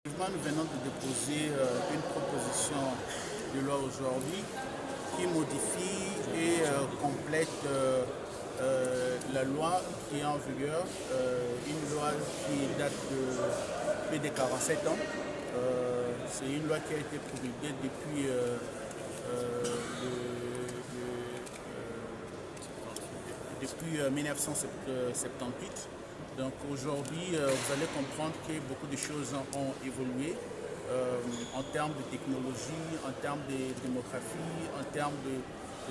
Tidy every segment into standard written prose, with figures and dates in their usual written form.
Nous venons de déposer une proposition de loi aujourd'hui qui modifie et complète la loi qui est en vigueur, une loi qui date de plus de 47 ans. C'est une loi qui a été promulguée depuis 1978. Donc aujourd'hui, vous allez comprendre que beaucoup de choses ont évolué en termes de technologie, en termes de démographie, en termes de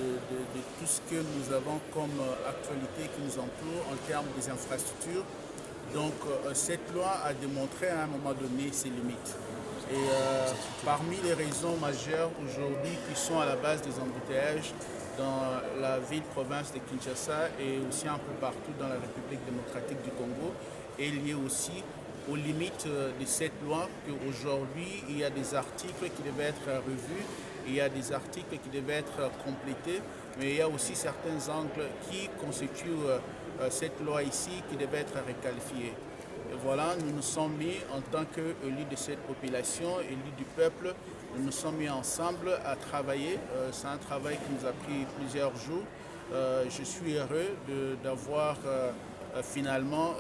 tout ce que nous avons comme actualité qui nous entoure, en termes des infrastructures. Donc cette loi a démontré à un moment donné ses limites. Et parmi les raisons majeures aujourd'hui qui sont à la base des embouteillages dans la ville-province de Kinshasa et aussi un peu partout dans la République démocratique du Congo est liée aussi aux limites de cette loi, qu'aujourd'hui il y a des articles qui devaient être revus, il y a des articles qui devaient être complétés, mais il y a aussi certains angles qui constituent cette loi ici qui devaient être requalifiés. Et voilà, nous nous sommes mis en tant qu'élus de cette population, élus du peuple, nous nous sommes mis ensemble à travailler. C'est un travail qui nous a pris plusieurs jours. Je suis heureux d'avoir finalement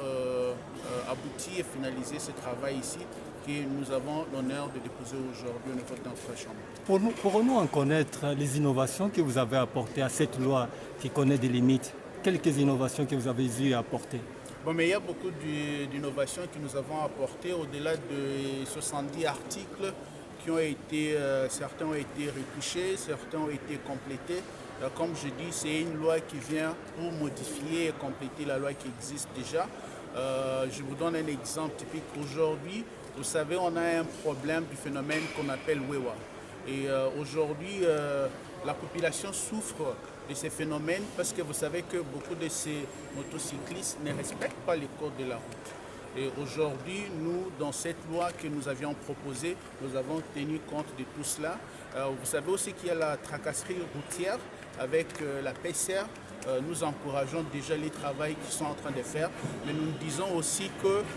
abouti et finalisé ce travail ici que nous avons l'honneur de déposer aujourd'hui au niveau de notre Chambre. Pourrons-nous en connaître les innovations que vous avez apportées à cette loi qui connaît des limites? Quelques innovations que vous avez eu à apporter? Bon, mais il y a beaucoup d'innovations que nous avons apportées au-delà de 70 articles qui ont été, certains ont été retouchés, certains ont été complétés. Comme je dis, c'est une loi qui vient pour modifier et compléter la loi qui existe déjà. Je vous donne un exemple typique. Aujourd'hui, vous savez, on a un problème du phénomène qu'on appelle Wewa. Et aujourd'hui, la population souffre de ces phénomènes parce que vous savez que beaucoup de ces motocyclistes ne respectent pas les codes de la route. Et aujourd'hui, nous, dans cette loi que nous avions proposée, nous avons tenu compte de tout cela. Vous savez aussi qu'il y a la tracasserie routière avec la PCR. Nous encourageons déjà les travaux qu'ils sont en train de faire, mais nous disons aussi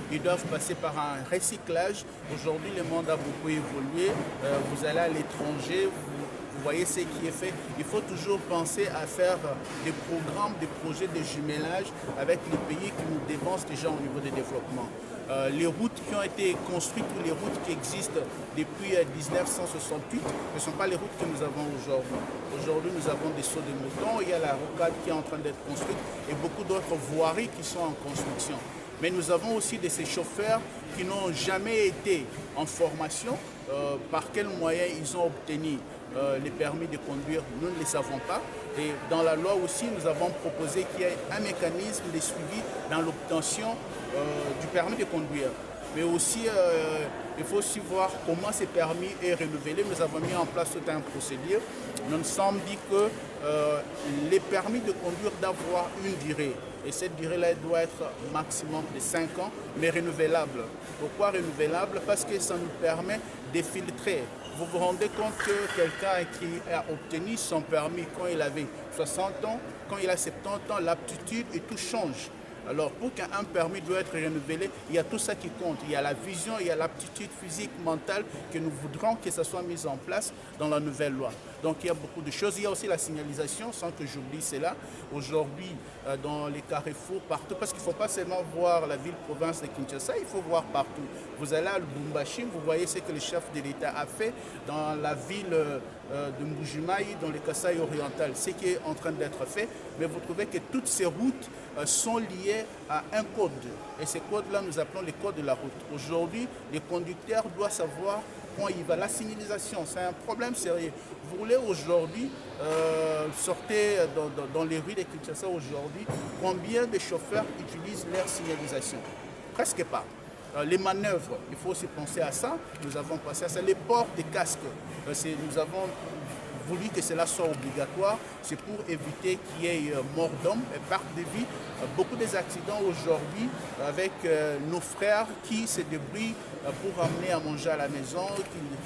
qu'ils doivent passer par un recyclage. Aujourd'hui, le monde a beaucoup évolué. Vous allez à l'étranger, vous voyez ce qui est fait. Il faut toujours penser à faire des programmes, des projets de jumelage avec les pays qui nous dévancent déjà au niveau du développement. Les routes qui ont été construites ou les routes qui existent depuis 1968 ne sont pas les routes que nous avons aujourd'hui. Aujourd'hui, nous avons des sauts de moutons, il y a la rocade qui est en train d'être construite et beaucoup d'autres voiries qui sont en construction. Mais nous avons aussi de ces chauffeurs qui n'ont jamais été en formation. Par quels moyens ils ont obtenu les permis de conduire, nous ne les savons pas. Et dans la loi aussi, nous avons proposé qu'il y ait un mécanisme de suivi dans l'obtention du permis de conduire. Mais aussi, il faut aussi voir comment ces permis est renouvelé. Nous avons mis en place tout un procédure. Nous nous sommes dit que les permis de conduire doivent avoir une durée. Et cette durée-là doit être maximum de 5 ans, mais renouvelable. Pourquoi renouvelable? Parce que ça nous permet de filtrer. Vous vous rendez compte que quelqu'un qui a obtenu son permis quand il avait 60 ans, quand il a 70 ans, l'aptitude et tout change. Alors pour qu'un permis doit être renouvelé, il y a tout ça qui compte. Il y a la vision, il y a l'aptitude physique, mentale que nous voudrons que ça soit mis en place dans la nouvelle loi. Donc il y a beaucoup de choses. Il y a aussi la signalisation, sans que j'oublie cela. Aujourd'hui, dans les carrefours, partout, parce qu'il ne faut pas seulement voir la ville-province de Kinshasa, il faut voir partout. Vous allez à Lubumbashi, vous voyez ce que le chef de l'État a fait dans la ville de Mbujimayi, dans le Kasaï oriental, ce qui est en train d'être fait. Mais vous trouvez que toutes ces routes sont liées à un code. Et ces codes-là, nous appelons les codes de la route. Aujourd'hui, les conducteurs doivent savoir quand il va. La signalisation, c'est un problème sérieux. Vous voulez aujourd'hui, sortez dans les rues de Kinshasa aujourd'hui, combien de chauffeurs utilisent leur signalisation? Presque pas. Les manœuvres, il faut aussi penser à ça. Nous avons pensé à ça. Les ports des casques, nous avons voulu que cela soit obligatoire. C'est pour éviter qu'il y ait mort d'homme et perte de vie. Beaucoup des accidents aujourd'hui avec nos frères qui se débrouillent pour amener à manger à la maison,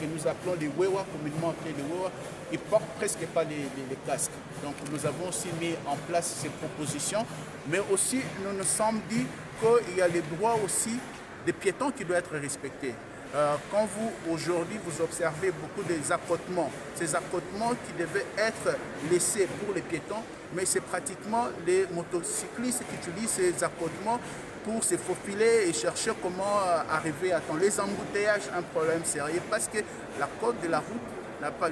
que nous appelons les Wewa, communément appelés les Wewa, ils ne portent presque pas les casques. Donc nous avons aussi mis en place ces propositions, mais aussi nous nous sommes dit qu'il y a les droits aussi des piétons qui doivent être respectés. Quand vous, aujourd'hui, vous observez beaucoup des accotements, ces accotements qui devaient être laissés pour les piétons, mais c'est pratiquement les motocyclistes qui utilisent ces accotements pour se faufiler et chercher comment arriver à temps. Les embouteillages, un problème sérieux parce que la code de la route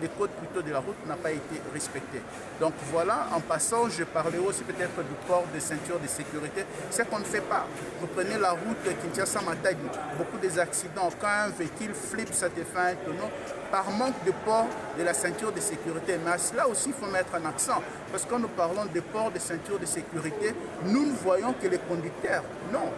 les codes plutôt de la route n'a pas été respecté. Donc voilà, en passant, je parlais aussi peut-être du port de ceinture de sécurité. C'est qu'on ne fait pas. Vous prenez la route Kinshasa-Matadi, beaucoup des accidents. Quand un véhicule flippe, ça te fait un tonneau par manque de port de la ceinture de sécurité. Mais à cela aussi, il faut mettre un accent. Parce que quand nous parlons de port de ceinture de sécurité, nous ne voyons que les conducteurs. Non.